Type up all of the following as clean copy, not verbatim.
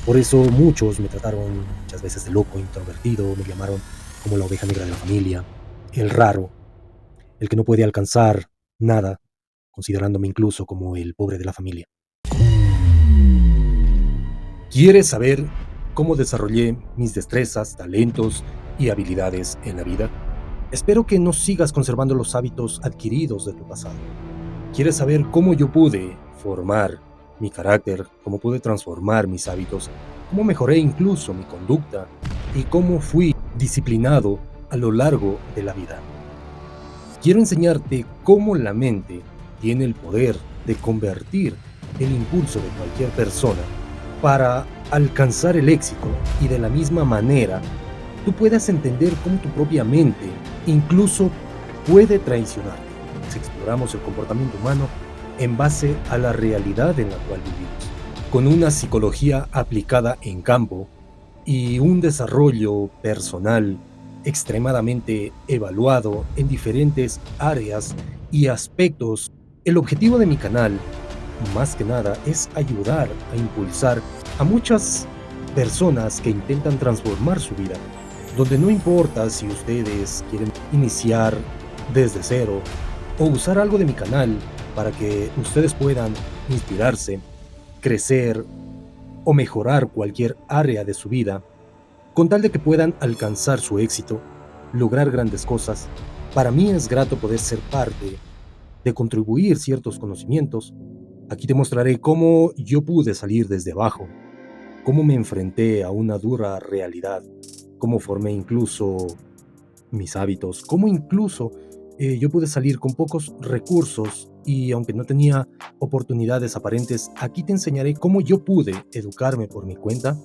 Por eso muchos me trataron muchas veces de loco, introvertido, me llamaron como la oveja negra de la familia, el raro, el que no puede alcanzar nada, considerándome incluso como el pobre de la familia. ¿Quieres saber cómo desarrollé mis destrezas, talentos y habilidades en la vida? Espero que no sigas conservando los hábitos adquiridos de tu pasado. ¿Quieres saber cómo yo pude formar mi carácter, cómo pude transformar mis hábitos, cómo mejoré incluso mi conducta y cómo fui disciplinado a lo largo de la vida? Quiero enseñarte cómo la mente tiene el poder de convertir el impulso de cualquier persona para alcanzar el éxito y de la misma manera tú puedas entender cómo tu propia mente incluso puede traicionarte si exploramos el comportamiento humano en base a la realidad en la cual vivimos. Con una psicología aplicada en campo y un desarrollo personal extremadamente evaluado en diferentes áreas y aspectos, el objetivo de mi canal, más que nada, es ayudar a impulsar a muchas personas que intentan transformar su vida, donde no importa si ustedes quieren iniciar desde cero o usar algo de mi canal para que ustedes puedan inspirarse, crecer o mejorar cualquier área de su vida, con tal de que puedan alcanzar su éxito, lograr grandes cosas. Para mí es grato poder ser parte de contribuir ciertos conocimientos. Aquí te mostraré cómo yo pude salir desde abajo, cómo me enfrenté a una dura realidad, cómo formé incluso mis hábitos, cómo incluso yo pude salir con pocos recursos y aunque no tenía oportunidades aparentes, aquí te enseñaré cómo yo pude educarme por mi cuenta,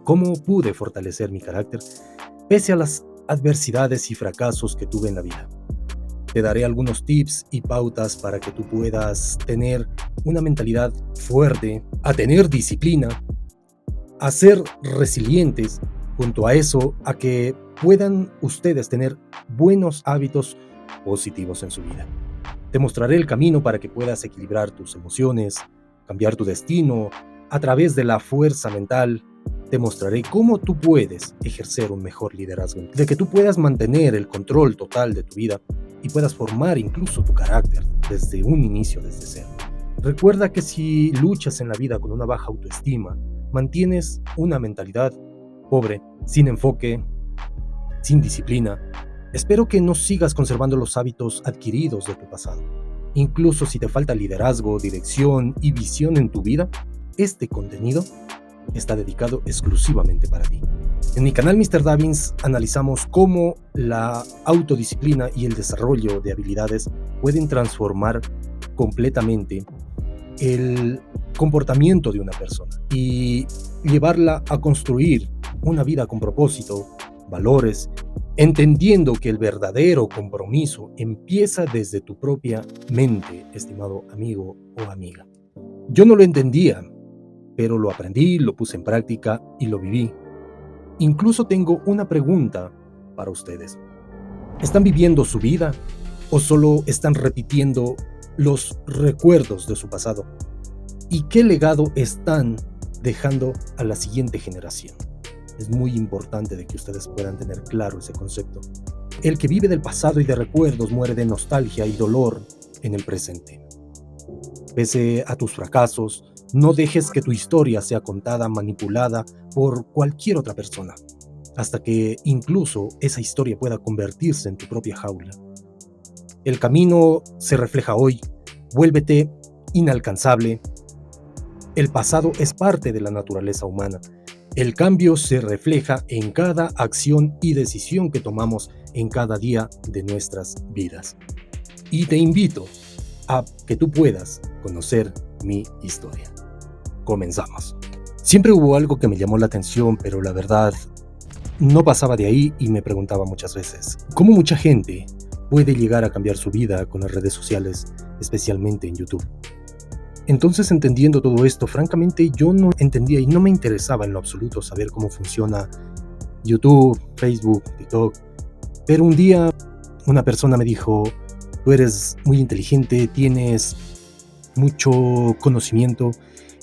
cómo pude fortalecer mi carácter pese a las adversidades y fracasos que tuve en la vida. Te daré algunos tips y pautas para que tú puedas tener una mentalidad fuerte, a tener disciplina, a ser resilientes, junto a eso, a que puedan ustedes tener buenos hábitos positivos en su vida. Te mostraré el camino para que puedas equilibrar tus emociones, cambiar tu destino a través de la fuerza mental. Te mostraré cómo tú puedes ejercer un mejor liderazgo, de que tú puedas mantener el control total de tu vida y puedas formar incluso tu carácter desde un inicio, desde cero. Recuerda que si luchas en la vida con una baja autoestima, mantienes una mentalidad pobre, sin enfoque, sin disciplina, espero que no sigas conservando los hábitos adquiridos de tu pasado. Incluso si te falta liderazgo, dirección y visión en tu vida, este contenido está dedicado exclusivamente para ti. En mi canal Mr. Davins analizamos cómo la autodisciplina y el desarrollo de habilidades pueden transformar completamente el comportamiento de una persona y llevarla a construir una vida con propósito, valores, entendiendo que el verdadero compromiso empieza desde tu propia mente, estimado amigo o amiga. Yo no lo entendía, pero lo aprendí, lo puse en práctica y lo viví. Incluso tengo una pregunta para ustedes. ¿Están viviendo su vida o solo están repitiendo los recuerdos de su pasado? ¿Y qué legado están dejando a la siguiente generación? Es muy importante de que ustedes puedan tener claro ese concepto. El que vive del pasado y de recuerdos muere de nostalgia y dolor en el presente. Pese a tus fracasos, no dejes que tu historia sea contada, manipulada por cualquier otra persona, hasta que incluso esa historia pueda convertirse en tu propia jaula. El camino se refleja hoy. Vuélvete inalcanzable. El pasado es parte de la naturaleza humana. El cambio se refleja en cada acción y decisión que tomamos en cada día de nuestras vidas. Y te invito a que tú puedas conocer mi historia. Comenzamos. Siempre hubo algo que me llamó la atención, pero la verdad no pasaba de ahí y me preguntaba muchas veces, ¿cómo mucha gente puede llegar a cambiar su vida con las redes sociales, especialmente en YouTube? Entonces, entendiendo todo esto, francamente yo no entendía y no me interesaba en lo absoluto saber cómo funciona YouTube, Facebook, TikTok. Pero un día una persona me dijo, tú eres muy inteligente, tienes mucho conocimiento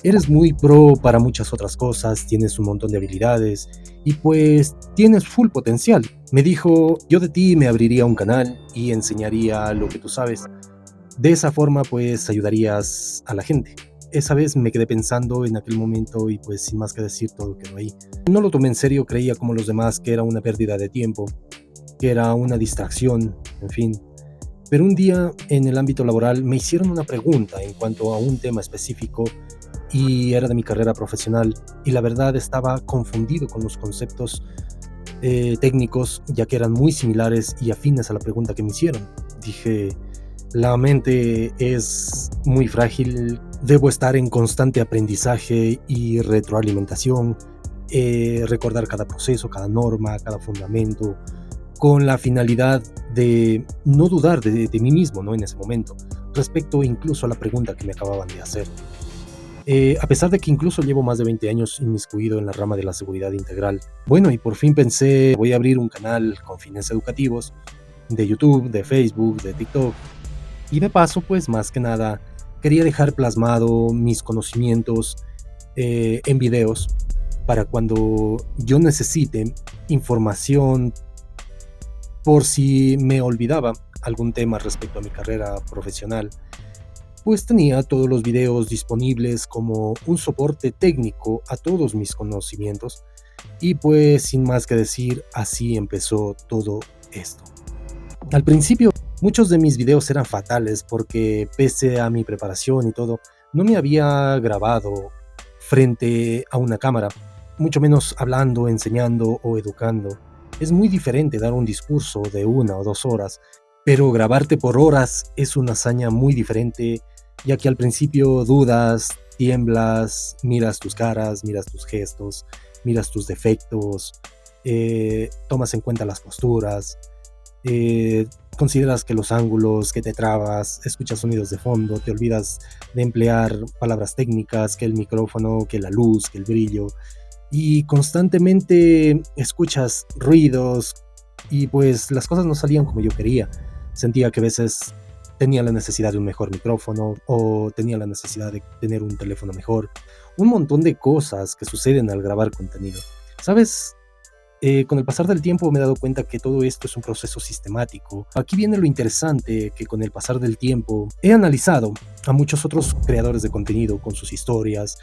Eres muy pro para muchas otras cosas, tienes un montón de habilidades y pues tienes full potencial. Me dijo, yo de ti me abriría un canal y enseñaría lo que tú sabes. De esa forma pues ayudarías a la gente. Esa vez me quedé pensando en aquel momento y pues sin más que decir todo quedó ahí. No lo tomé en serio, creía como los demás que era una pérdida de tiempo, que era una distracción, en fin. Pero un día en el ámbito laboral me hicieron una pregunta en cuanto a un tema específico y era de mi carrera profesional y la verdad estaba confundido con los conceptos técnicos ya que eran muy similares y afines a la pregunta que me hicieron. Dije, la mente es muy frágil, debo estar en constante aprendizaje y retroalimentación, recordar cada proceso, cada norma, cada fundamento, con la finalidad de no dudar de mí mismo, ¿no? En ese momento, respecto incluso a la pregunta que me acababan de hacer. A pesar de que incluso llevo más de 20 años inmiscuido en la rama de la seguridad integral. Bueno, y por fin pensé, voy a abrir un canal con fines educativos de YouTube, de Facebook, de TikTok. Y de paso, pues más que nada, quería dejar plasmado mis conocimientos en videos para cuando yo necesite información por si me olvidaba algún tema respecto a mi carrera profesional, pues tenía todos los videos disponibles como un soporte técnico a todos mis conocimientos y pues sin más que decir, así empezó todo esto. Al principio, muchos de mis videos eran fatales porque pese a mi preparación y todo, no me había grabado frente a una cámara, mucho menos hablando, enseñando o educando. Es muy diferente dar un discurso de 1 o 2 horas, pero grabarte por horas es una hazaña muy diferente, ya que al principio dudas, tiemblas, miras tus caras, miras tus gestos, miras tus defectos, tomas en cuenta las posturas, eh, consideras que los ángulos, que te trabas, escuchas sonidos de fondo, te olvidas de emplear palabras técnicas, que el micrófono, que la luz, que el brillo, y constantemente escuchas ruidos y pues las cosas no salían como yo quería. Sentía que a veces tenía la necesidad de un mejor micrófono o tenía la necesidad de tener un teléfono mejor. Un montón de cosas que suceden al grabar contenido. ¿Sabes? Con el pasar del tiempo me he dado cuenta que todo esto es un proceso sistemático. Aquí viene lo interesante, que con el pasar del tiempo he analizado a muchos otros creadores de contenido con sus historias,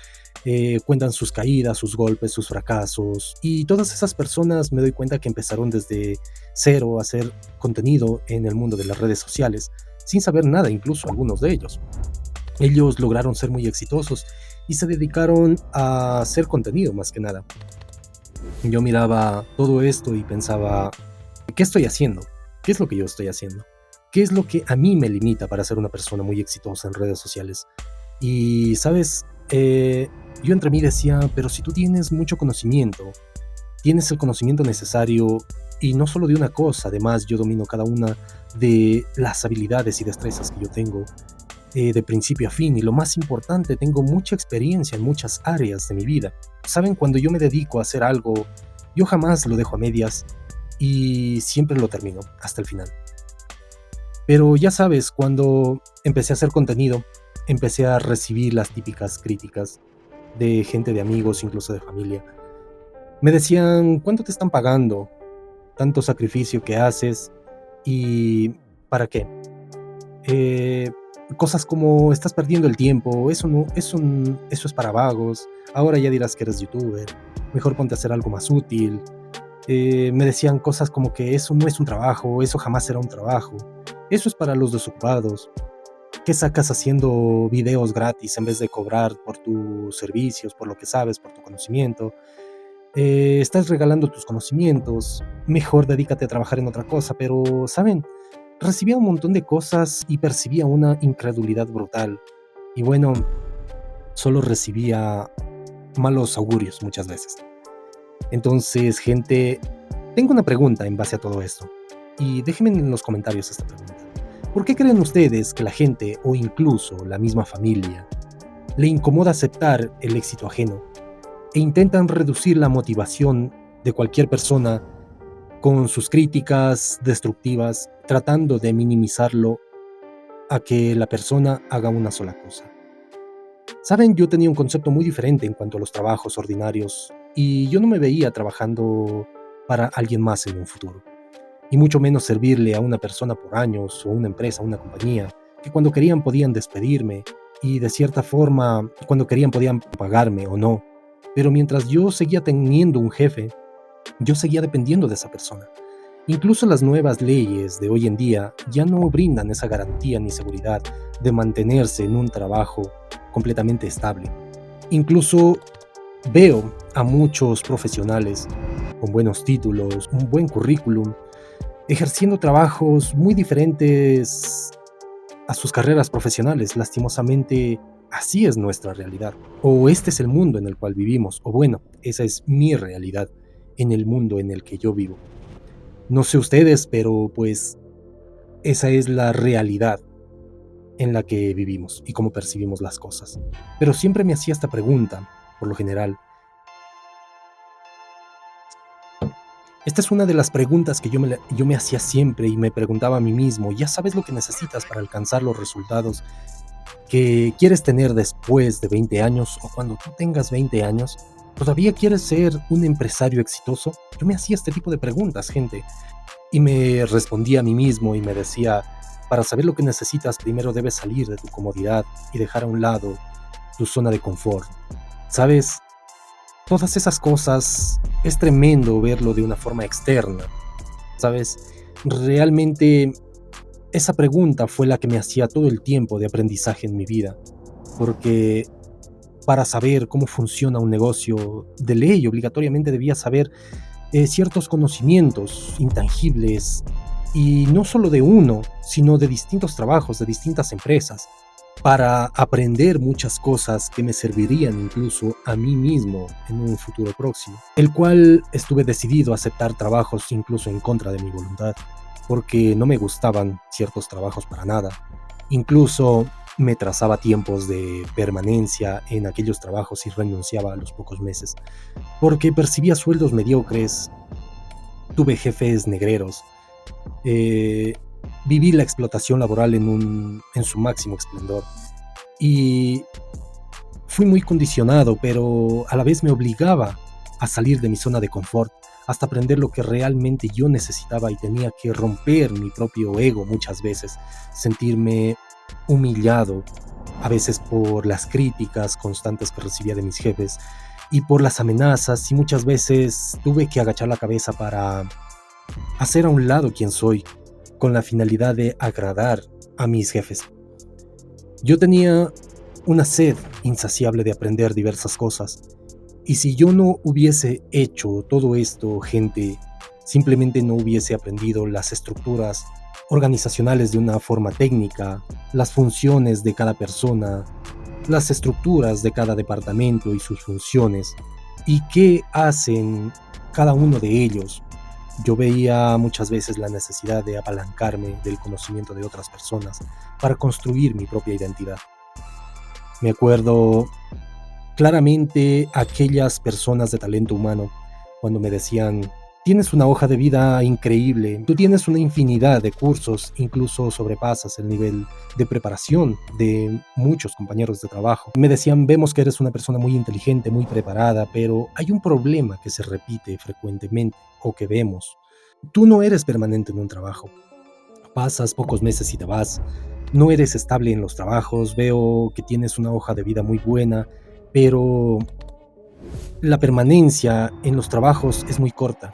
cuentan sus caídas, sus golpes, sus fracasos, y todas esas personas me doy cuenta que empezaron desde cero a hacer contenido en el mundo de las redes sociales, sin saber nada, incluso algunos de ellos. Ellos lograron ser muy exitosos y se dedicaron a hacer contenido más que nada. Yo miraba todo esto y pensaba, ¿qué estoy haciendo? ¿Qué es lo que yo estoy haciendo? ¿Qué es lo que a mí me limita para ser una persona muy exitosa en redes sociales? Y, ¿sabes? Yo entre mí decía, pero si tú tienes mucho conocimiento, tienes el conocimiento necesario y no solo de una cosa, además yo domino cada una de las habilidades y destrezas que yo tengo de principio a fin y lo más importante, tengo mucha experiencia en muchas áreas de mi vida. Saben, cuando yo me dedico a hacer algo, yo jamás lo dejo a medias y siempre lo termino hasta el final. Pero ya sabes, cuando empecé a hacer contenido, empecé a recibir las típicas críticas de gente, de amigos, incluso de familia. Me decían, ¿cuánto te están pagando? Tanto sacrificio que haces y ¿para qué? Eh, Cosas como estás perdiendo el tiempo, eso no, eso es para vagos, ahora ya dirás que eres youtuber, mejor ponte a hacer algo más útil. Me decían cosas como que eso no es un trabajo, eso jamás será un trabajo, eso es para los desocupados. ¿Qué sacas haciendo videos gratis en vez de cobrar por tus servicios, por lo que sabes, por tu conocimiento? Estás regalando tus conocimientos, mejor dedícate a trabajar en otra cosa, pero, ¿saben? Recibía un montón de cosas y percibía una incredulidad brutal. Y bueno, solo recibía malos augurios muchas veces. Entonces, gente, tengo una pregunta en base a todo esto. Y déjenme en los comentarios esta pregunta. ¿Por qué creen ustedes que la gente o incluso la misma familia le incomoda aceptar el éxito ajeno e intentan reducir la motivación de cualquier persona con sus críticas destructivas, tratando de minimizarlo a que la persona haga una sola cosa? Saben, yo tenía un concepto muy diferente en cuanto a los trabajos ordinarios y yo no me veía trabajando para alguien más en un futuro, y mucho menos servirle a una persona por años o una empresa, una compañía, que cuando querían podían despedirme y de cierta forma, cuando querían podían pagarme o no. Pero mientras yo seguía teniendo un jefe, yo seguía dependiendo de esa persona. Incluso las nuevas leyes de hoy en día ya no brindan esa garantía ni seguridad de mantenerse en un trabajo completamente estable. Incluso veo a muchos profesionales con buenos títulos, un buen currículum, ejerciendo trabajos muy diferentes a sus carreras profesionales. Lastimosamente, así es nuestra realidad. O este es el mundo en el cual vivimos, o bueno, esa es mi realidad en el mundo en el que yo vivo. No sé ustedes, pero pues esa es la realidad en la que vivimos y cómo percibimos las cosas. Pero siempre me hacía esta pregunta, por lo general. Esta es una de las preguntas que yo me hacía siempre y me preguntaba a mí mismo: ¿ya sabes lo que necesitas para alcanzar los resultados que quieres tener después de 20 años o cuando tú tengas 20 años? ¿Todavía quieres ser un empresario exitoso? Yo me hacía este tipo de preguntas, gente, y me respondía a mí mismo y me decía: para saber lo que necesitas, primero debes salir de tu comodidad y dejar a un lado tu zona de confort. ¿Sabes? Todas esas cosas es tremendo verlo de una forma externa, ¿sabes? Realmente esa pregunta fue la que me hacía todo el tiempo de aprendizaje en mi vida, porque para saber cómo funciona un negocio, de ley obligatoriamente debía saber ciertos conocimientos intangibles, y no solo de uno, sino de distintos trabajos, de distintas empresas, para aprender muchas cosas que me servirían incluso a mí mismo en un futuro próximo, el cual estuve decidido a aceptar trabajos incluso en contra de mi voluntad, porque no me gustaban ciertos trabajos para nada. Incluso me trazaba tiempos de permanencia en aquellos trabajos y renunciaba a los pocos meses, porque percibía sueldos mediocres, tuve jefes negreros, eh, viví la explotación laboral en su máximo esplendor y fui muy condicionado, pero a la vez me obligaba a salir de mi zona de confort hasta aprender lo que realmente yo necesitaba, y tenía que romper mi propio ego muchas veces, sentirme humillado a veces por las críticas constantes que recibía de mis jefes y por las amenazas, y muchas veces tuve que agachar la cabeza para hacer a un lado quien soy, con la finalidad de agradar a mis jefes. Yo tenía una sed insaciable de aprender diversas cosas, y si yo no hubiese hecho todo esto, gente, simplemente no hubiese aprendido las estructuras organizacionales de una forma técnica, las funciones de cada persona, las estructuras de cada departamento y sus funciones, y qué hacen cada uno de ellos. Yo veía muchas veces la necesidad de apalancarme del conocimiento de otras personas para construir mi propia identidad. Me acuerdo claramente aquellas personas de talento humano cuando me decían: tienes una hoja de vida increíble, tú tienes una infinidad de cursos, incluso sobrepasas el nivel de preparación de muchos compañeros de trabajo. Me decían: vemos que eres una persona muy inteligente, muy preparada, pero hay un problema que se repite frecuentemente, o que vemos. Tú no eres permanente en un trabajo, pasas pocos meses y te vas, no eres estable en los trabajos, veo que tienes una hoja de vida muy buena, pero la permanencia en los trabajos es muy corta.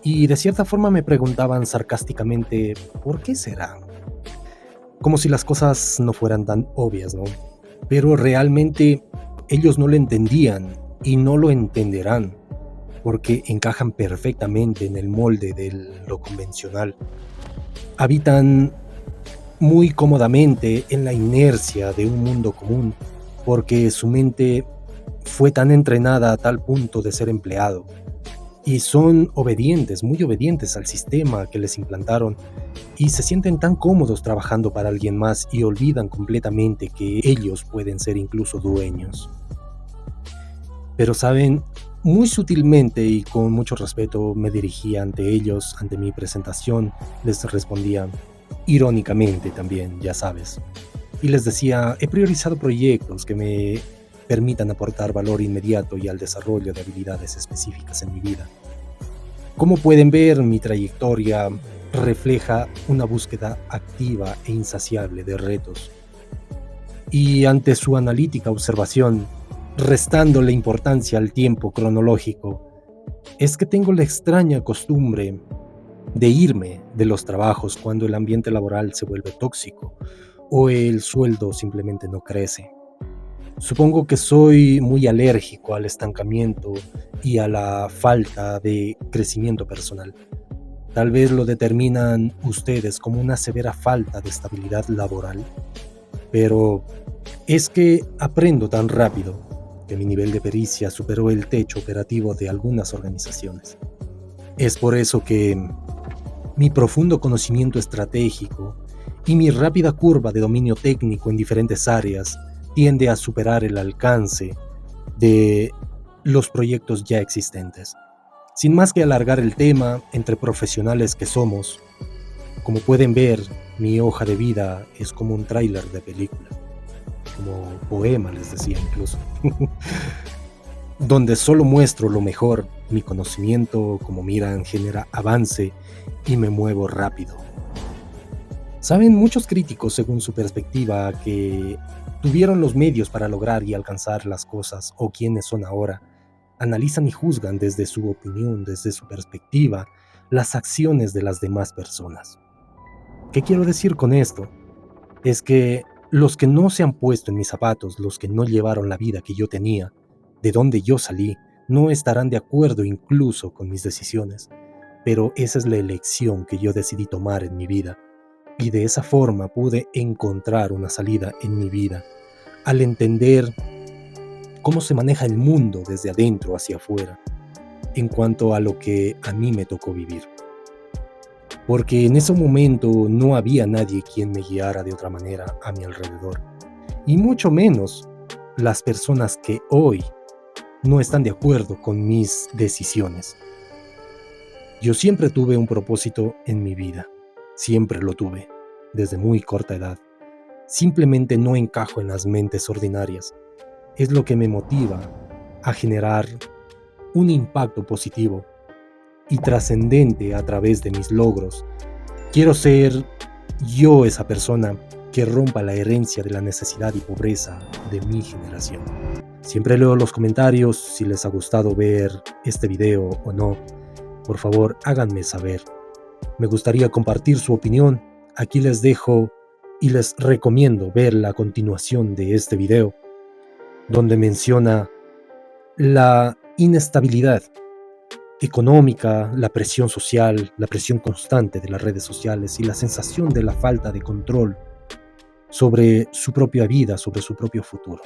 Y de cierta forma me preguntaban sarcásticamente: ¿por qué será? Como si las cosas no fueran tan obvias, ¿no? Pero realmente ellos no lo entendían y no lo entenderán, porque encajan perfectamente en el molde de lo convencional. Habitan muy cómodamente en la inercia de un mundo común, porque su mente fue tan entrenada a tal punto de ser empleado, y son obedientes, muy obedientes al sistema que les implantaron, y se sienten tan cómodos trabajando para alguien más y olvidan completamente que ellos pueden ser incluso dueños. Pero saben, muy sutilmente y con mucho respeto me dirigía ante ellos, ante mi presentación, les respondía, irónicamente también, ya sabes: y les decía, he priorizado proyectos que me permitan aportar valor inmediato y al desarrollo de habilidades específicas en mi vida. Como pueden ver, mi trayectoria refleja una búsqueda activa e insaciable de retos. Y ante su analítica observación, restándole importancia al tiempo cronológico, es que tengo la extraña costumbre de irme de los trabajos cuando el ambiente laboral se vuelve tóxico o el sueldo simplemente no crece. Supongo que soy muy alérgico al estancamiento y a la falta de crecimiento personal. Tal vez lo determinan ustedes como una severa falta de estabilidad laboral, pero es que aprendo tan rápido que mi nivel de pericia superó el techo operativo de algunas organizaciones. Es por eso que mi profundo conocimiento estratégico y mi rápida curva de dominio técnico en diferentes áreas tiende a superar el alcance de los proyectos ya existentes. Sin más que alargar el tema, entre profesionales que somos, como pueden ver, mi hoja de vida es como un tráiler de película, como poema les decía incluso, donde solo muestro lo mejor, mi conocimiento, como miran, genera avance y me muevo rápido. Saben muchos críticos, según su perspectiva, que tuvieron los medios para lograr y alcanzar las cosas o quienes son ahora, analizan y juzgan desde su opinión, desde su perspectiva, las acciones de las demás personas. ¿Qué quiero decir con esto? Es que los que no se han puesto en mis zapatos, los que no llevaron la vida que yo tenía, de donde yo salí, no estarán de acuerdo incluso con mis decisiones, pero esa es la elección que yo decidí tomar en mi vida, y de esa forma pude encontrar una salida en mi vida, al entender cómo se maneja el mundo desde adentro hacia afuera, en cuanto a lo que a mí me tocó vivir. Porque en ese momento no había nadie quien me guiara de otra manera a mi alrededor, y mucho menos las personas que hoy no están de acuerdo con mis decisiones. Yo siempre tuve un propósito en mi vida, siempre lo tuve, desde muy corta edad. Simplemente no encajo en las mentes ordinarias. Es lo que me motiva a generar un impacto positivo y trascendente a través de mis logros. Quiero ser yo esa persona que rompa la herencia de la necesidad y pobreza de mi generación. Siempre leo los comentarios si les ha gustado ver este video o no. Por favor, háganme saber. Me gustaría compartir su opinión. Aquí les dejo y les recomiendo ver la continuación de este video, donde menciona la inestabilidad económica, la presión social, la presión constante de las redes sociales y la sensación de la falta de control sobre su propia vida, sobre su propio futuro.